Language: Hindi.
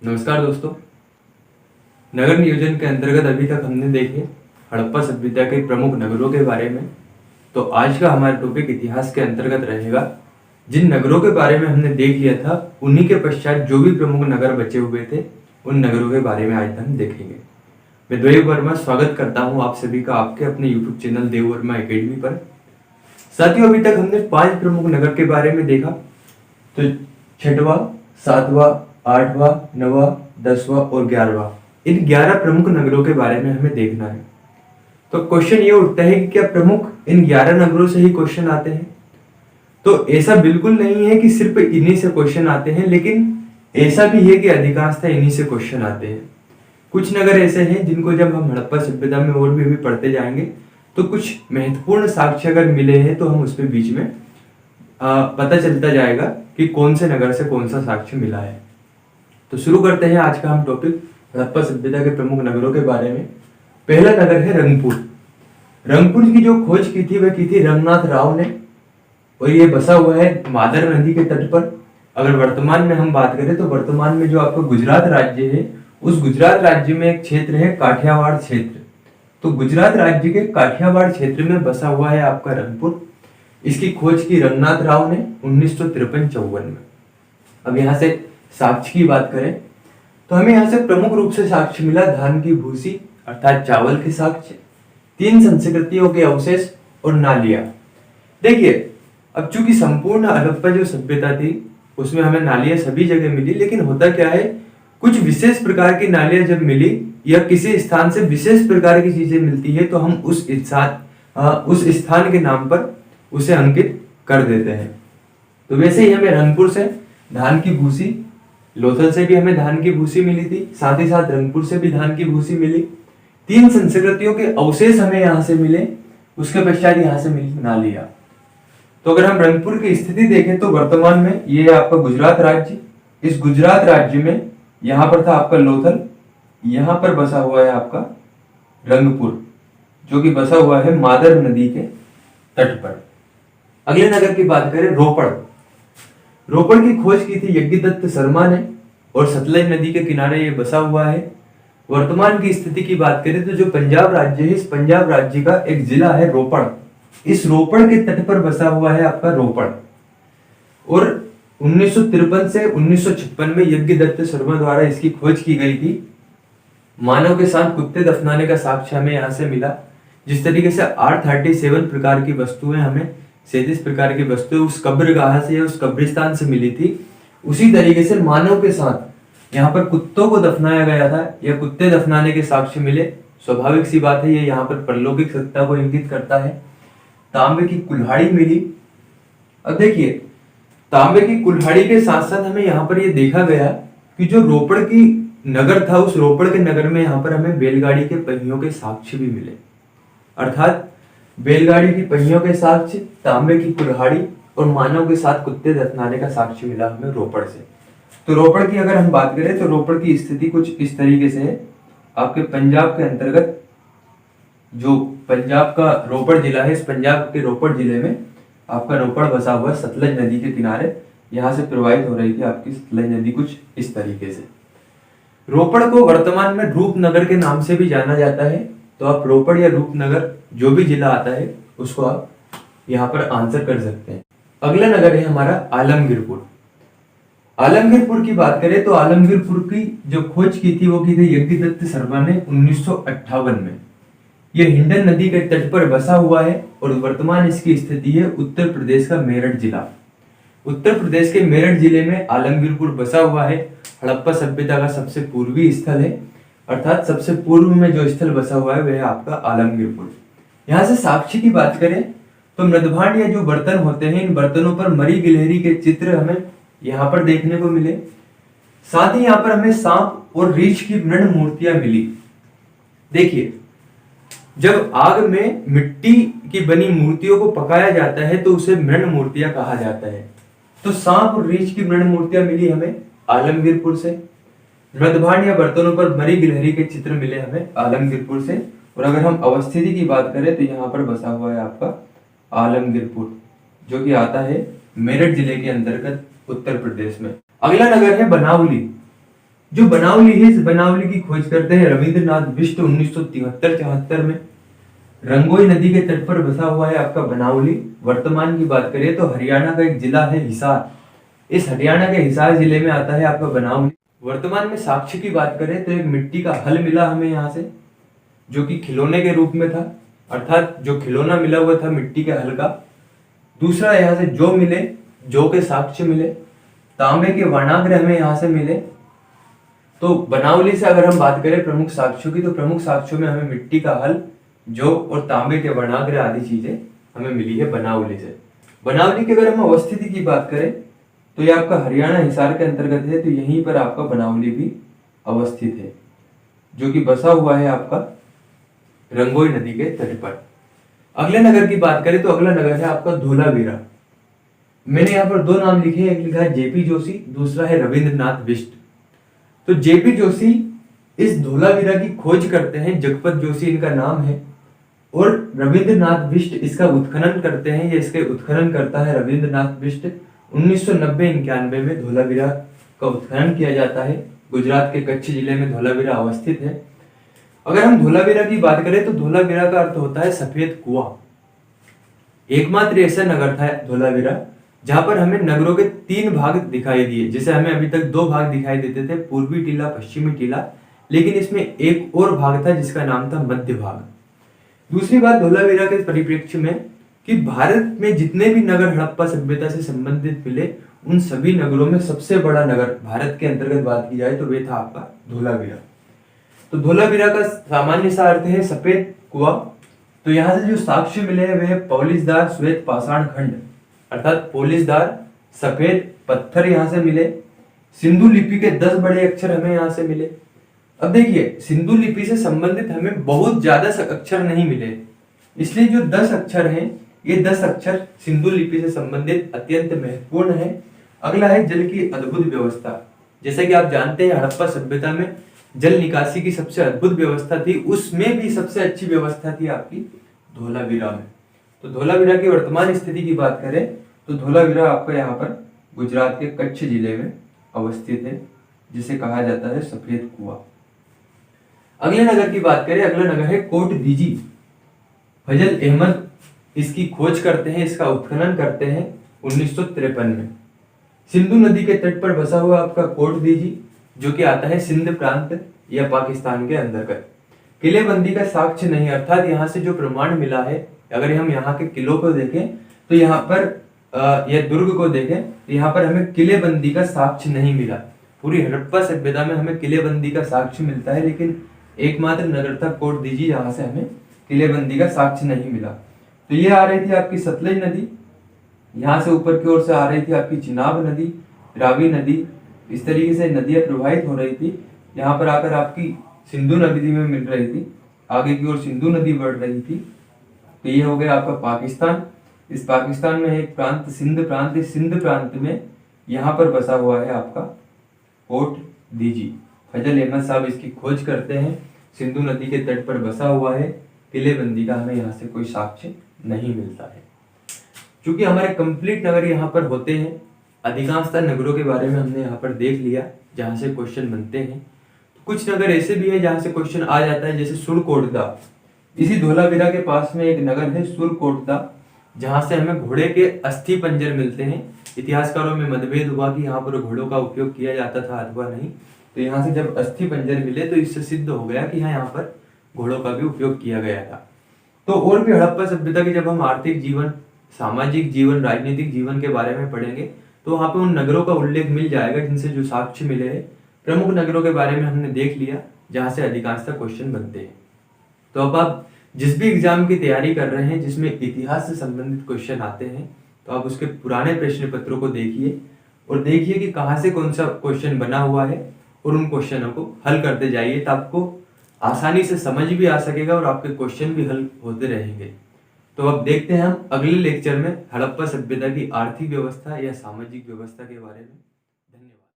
नमस्कार दोस्तों। नगर नियोजन के अंतर्गत अभी तक हमने देखे हड़प्पा सभ्यता के प्रमुख नगरों के बारे में। तो आज का हमारा टॉपिक इतिहास के अंतर्गत रहेगा। जिन नगरों के बारे में हमने देख लिया था उन्हीं के पश्चात जो भी प्रमुख नगर बचे हुए थे उन नगरों के बारे में आज हम देखेंगे। मैं देव वर्मा स्वागत करता हूं आप सभी का आपके अपने यूट्यूब चैनल देव वर्मा एकेडमी पर। साथियों, अभी तक हमने 5 प्रमुख नगर के बारे में देखा। तो 6वां, 7वां, 8वां, 9वां, 10वां और 11वां, इन 11 प्रमुख नगरों के बारे में हमें देखना है। तो क्वेश्चन ये उठता है कि क्या प्रमुख इन 11 नगरों से ही क्वेश्चन आते हैं? तो ऐसा बिल्कुल नहीं है कि सिर्फ इन्हीं से क्वेश्चन आते हैं, लेकिन ऐसा भी है कि अधिकांशतः इन्हीं से क्वेश्चन आते हैं। कुछ नगर ऐसे हैं जिनको जब हम हड़प्पा सभ्यता में और भी पढ़ते जाएंगे तो कुछ महत्वपूर्ण साक्ष्य अगर मिले हैं तो हम उसमें बीच में पता चलता जाएगा कि कौन से नगर से कौन सा साक्ष्य मिला है। तो शुरू करते हैं आज का हम टॉपिक हड़प्पा सभ्यता के प्रमुख नगरों के बारे में। पहला नगर है रंगपुर। रंगपुर की जो खोज की थी वह की थी रंगनाथ राव ने, और ये बसा हुआ है मादर नदी के तट पर। अगर वर्तमान में हम बात करें तो वर्तमान में जो आपका गुजरात राज्य है उस गुजरात राज्य में एक क्षेत्र है काठियावाड़ क्षेत्र। तो गुजरात राज्य के काठियावाड़ क्षेत्र में बसा हुआ है आपका रंगपुर। इसकी खोज की रंगनाथ राव ने 1953-54 में। अब यहाँ से साक्ष्य की बात करें तो हमें यहाँ से प्रमुख रूप से साक्ष्य मिला धान की भूसी अर्थात चावल के साक्ष्य, 3 संस्कृतियों के अवशेष और नालियां। देखिए, अब चूंकि संपूर्ण हड़प्पा जो सभ्यता थी उसमें हमें नालियां सभी जगह मिली, लेकिन होता क्या है, कुछ विशेष प्रकार की नालियां जब मिली या किसी स्थान से विशेष प्रकार की चीजें मिलती है तो हम उस स्थान के नाम पर उसे अंकित कर देते हैं। तो वैसे ही हमें रंगपुर से धान की भूसी, लोथल से भी हमें धान की भूसी मिली थी, साथ ही साथ रंगपुर से भी धान की भूसी मिली। 3 संस्कृतियों के अवशेष हमें यहाँ से मिले, उसके पश्चात यहाँ से मिली नालियां। तो अगर हम रंगपुर की स्थिति देखें तो वर्तमान में ये आपका गुजरात राज्य, इस गुजरात राज्य में यहाँ पर था आपका लोथल, यहाँ पर बसा हुआ है आपका रंगपुर जो कि बसा हुआ है मादर नदी के तट पर। अगले नगर की बात करें रोपड़। रोपड़ की खोज की थी यज्ञदत्त शर्मा ने और सतलज नदी के किनारे ये बसा हुआ है। वर्तमान की स्थिति की बात करें तो जो पंजाब राज्य है, इस पंजाब राज्य का एक जिला है रोपड़। इस रोपड़ के तट पर बसा हुआ है आपका रोपड़। और 1953 से 1956 में यज्ञदत्त शर्मा द्वारा इसकी खोज की गई थी। मानव के साथ कुत्ते दफनाने का साक्ष्य हमें यहाँ से मिला। जिस तरीके से 837 प्रकार की वस्तुएं हमें 37 प्रकार की वस्तुएं उस कब्रगाह से या उस कब्रिस्तान से मिली थी, उसी तरीके से मानव के साथ यहाँ पर कुत्तों को दफनाया गया था या कुत्ते दफनाने के साक्ष्य मिले। स्वाभाविक सी बात है, ये यहाँ पर परलौकिक सत्ता को इंगित करता है। तांबे की कुल्हाड़ी मिली। अब देखिए, तांबे की कुल्हाड़ी के साथ साथ हमें यहाँ पर ये देखा गया कि जो रोपड़ की नगर था उस रोपड़ के नगर में यहाँ पर हमें बैलगाड़ी के पहियों के साक्ष्य भी मिले। अर्थात बैलगाड़ी की पहियों के साक्ष्य, तांबे की कुल्हाड़ी और मानव के साथ कुत्ते दफनाने का साक्ष्य मिला हमें रोपड़ से। तो रोपड़ की अगर हम बात करें तो रोपड़ की स्थिति कुछ इस तरीके से है। आपके पंजाब के अंतर्गत जो पंजाब का रोपड़ जिला है, इस पंजाब के रोपड़ जिले में आपका रोपड़ बसा हुआ सतलज नदी के किनारे। यहाँ से प्रवाहित हो रही थी आपकी सतलज नदी कुछ इस तरीके से। रोपड़ को वर्तमान में रूपनगर के नाम से भी जाना जाता है। तो आप रोपड़ या रूपनगर जो भी जिला आता है उसको आप यहाँ पर आंसर कर सकते हैं। अगला नगर है हमारा आलमगीरपुर। आलमगीरपुर की बात करें तो आलमगीरपुर की जो खोज की थी वो की थी यज्ञदत्त शर्मा ने 1958 में। यह हिंडन नदी के तट पर बसा हुआ है और वर्तमान इसकी स्थिति है उत्तर प्रदेश का मेरठ जिला। उत्तर प्रदेश के मेरठ जिले में आलमगीरपुर बसा हुआ है। हड़प्पा सभ्यता का सबसे पूर्वी स्थल है, अर्थात सबसे पूर्व में जो स्थल बसा हुआ है वह है आपका आलमगीरपुर। यहाँ से साक्ष्य की बात करें तो मृदभांड या जो बर्तन होते हैं, इन बर्तनों पर मरी गिलहरी के चित्र हमें यहाँ पर देखने को मिले। साथ ही यहाँ पर हमें सांप और रीछ की मृण मूर्तियां मिली। देखिए, जब आग में मिट्टी की बनी मूर्तियों को पकाया जाता है तो उसे मृण मूर्तियां कहा जाता है। तो सांप और रीछ की मृण मूर्तियां मिली हमें आलमगीरपुर से। मृदभांड या बर्तनों पर मरी गिलहरी के चित्र मिले हमें आलमगीरपुर से। और अगर हम अवस्थिति की बात करें तो यहाँ पर बसा हुआ है आपका आलमगीरपुर जो कि आता है मेरठ जिले के अंतर्गत उत्तर प्रदेश में। अगला नगर है बनावली। जो बनावली है, इस बनावली की खोज करते हैं रविंद्रनाथ बिष्ट 1973-74 में। रंगोई नदी के तट पर बसा हुआ है आपका बनावली। वर्तमान की बात करें तो हरियाणा का एक जिला है हिसार। इस हरियाणा के हिसार जिले में आता है आपका बनावली। वर्तमान में साक्ष्य की बात करें तो एक मिट्टी का हल मिला हमें यहाँ से, जो कि खिलौने के रूप में था, अर्थात जो खिलौना मिला हुआ था मिट्टी के हल का। दूसरा यहाँ से जौ मिले, जौ के साक्ष्य मिले। तांबे के वर्णाग्र हमें यहाँ से मिले। तो बनावली से अगर हम बात करें प्रमुख साक्ष्यों की, तो प्रमुख साक्ष्यों में हमें मिट्टी का हल, जौ और तांबे के वर्णाग्र आदि चीजें हमें मिली है बनावली से। बनावली की अगर हम अवस्थिति की बात करें तो ये आपका हरियाणा हिसार के अंतर्गत है, तो यहीं पर आपका बनावली भी अवस्थित है, जो कि बसा हुआ है आपका रंगोई नदी के तट पर। अगले नगर की बात करें तो अगला नगर है आपका धोलावीरा। मैंने यहाँ पर दो नाम लिखे हैं, एक लिखा है जेपी जोशी, दूसरा है रविंद्रनाथ बिष्ट। तो जेपी जोशी इस धोलावीरा की खोज करते हैं, जगपत जोशी इनका नाम है, और रविंद्रनाथ बिष्ट इसका उत्खनन करते हैं। ये इसके उत्खनन करता है रविंद्रनाथ बिष्ट। 1990-91 में धोलावीरा का उत्खनन किया जाता है। गुजरात के कच्छ जिले में धोलावीरा अवस्थित है। अगर हम धोलावीरा की बात करें तो धोलावीरा का अर्थ होता है सफेद कुआं। एकमात्र ऐसा नगर था धोलावीरा जहां पर हमें नगरों के 3 भाग दिखाई दिए। जैसे हमें अभी तक 2 भाग दिखाई देते थे, पूर्वी टीला, पश्चिमी टीला, लेकिन इसमें एक और भाग था जिसका नाम था मध्य भाग। दूसरी बात धोलावीरा के परिप्रेक्ष्य में कि भारत में जितने भी नगर हड़प्पा सभ्यता से संबंधित मिले, उन सभी नगरों में सबसे बड़ा नगर भारत के अंतर्गत बात की जाए तो वे था आपका धोलावीरा। तो धोलावीरा का सामान्य सा अर्थ है सफेद कुआं। तो यहाँ से जो साक्ष्य मिले हैं वे पॉलिशदार श्वेत पाषाण खंड, अर्थात पॉलिशदार सफेद पत्थर यहाँ से मिले। सिंधु लिपि के 10 बड़े अक्षर हमें यहाँ से मिले। अब देखिए, सिंधु लिपि से संबंधित हमें बहुत ज्यादा अक्षर नहीं मिले, इसलिए जो 10 अक्षर हैं, ये 10 अक्षर सिंधु लिपि से संबंधित अत्यंत महत्वपूर्ण है। अगला है जल की अद्भुत व्यवस्था। जैसा कि आप जानते हैं हड़प्पा सभ्यता में जल निकासी की सबसे अद्भुत व्यवस्था थी, उसमें भी सबसे अच्छी व्यवस्था थी आपकी धोलावीरा में। तो धोलावीरा की वर्तमान स्थिति की बात करें तो धोलावीरा आपका यहाँ पर गुजरात के कच्छ जिले में अवस्थित है, जिसे कहा जाता है सफेद कुआं। अगले नगर की बात करें, अगला नगर है कोट दीजी। फजल अहमद इसकी खोज करते हैं, इसका उत्खनन करते हैं 1953 में। सिंधु नदी के तट पर बसा हुआ आपका कोट दीजी, जो कि आता है सिंध प्रांत या पाकिस्तान के अंतर्गत। किलेबंदी का साक्ष्य नहीं, अर्थात यहाँ से जो प्रमाण मिला है, अगर हम यहाँ के किलों को देखें तो यहाँ पर या दुर्ग को देखें तो यहाँ पर हमें किलेबंदी का साक्ष्य नहीं मिला। पूरी हड़प्पा सभ्यता में हमें किलेबंदी का साक्ष्य मिलता है, लेकिन एकमात्र नगर था कोट दीजी जहाँ से हमें किलेबंदी का साक्ष्य नहीं मिला। तो ये आ रही थी आपकी सतलज नदी, यहाँ से ऊपर की ओर से आ रही थी आपकी चिनाब नदी, रावी नदी, इस तरीके से नदियां प्रवाहित हो रही थी। यहाँ पर आकर आपकी सिंधु नदी में मिल रही थी, आगे की ओर सिंधु नदी बढ़ रही थी। तो ये हो गया आपका पाकिस्तान। इस पाकिस्तान में एक प्रांत सिंध प्रांत, इस सिंध प्रांत में यहाँ पर बसा हुआ है आपका कोट दीजी। फजल अहमद साहब इसकी खोज करते हैं, सिंधु नदी के तट पर बसा हुआ है। किलेबंदी का हमें यहाँ से कोई साक्ष्य नहीं मिलता है। क्योंकि हमारे कंप्लीट नगर यहाँ पर होते हैं, अधिकांशतः नगरों के बारे में हमने यहाँ पर देख लिया जहाँ से क्वेश्चन बनते हैं। तो कुछ नगर ऐसे भी हैं जहाँ से क्वेश्चन आ जाता है, जैसे सुरकोटदा। इसी धोलावीरा के पास में एक नगर है सुरकोटदा, जहाँ से हमें घोड़े के अस्थि पंजर मिलते हैं। इतिहासकारों में मतभेद हुआ कि यहाँ पर घोड़ों का उपयोग किया जाता था अथवा नहीं। तो यहाँ से जब अस्थि पंजर मिले तो इससे सिद्ध हो गया कि यहाँ पर घोड़ों का भी उपयोग किया गया था। तो और भी हड़प्पा सभ्यता की जब हम आर्थिक जीवन, सामाजिक जीवन, राजनीतिक जीवन के बारे में पढ़ेंगे तो वहां पे उन नगरों का उल्लेख मिल जाएगा जिनसे जो साक्ष्य मिले हैं। प्रमुख नगरों के बारे में हमने देख लिया जहां से अधिकांशतः क्वेश्चन बनते हैं। तो अब आप जिस भी एग्जाम की तैयारी कर रहे हैं जिसमें इतिहास से संबंधित क्वेश्चन आते हैं, तो आप उसके पुराने प्रश्न पत्रों को देखिए और देखिए कि कहाँ से कौन सा क्वेश्चन बना हुआ है और उन क्वेश्चनों को हल करते जाइए, तो आपको आसानी से समझ भी आ सकेगा और आपके क्वेश्चन भी हल होते रहेंगे। तो अब देखते हैं हम अगले लेक्चर में हड़प्पा सभ्यता की आर्थिक व्यवस्था या सामाजिक व्यवस्था के बारे में।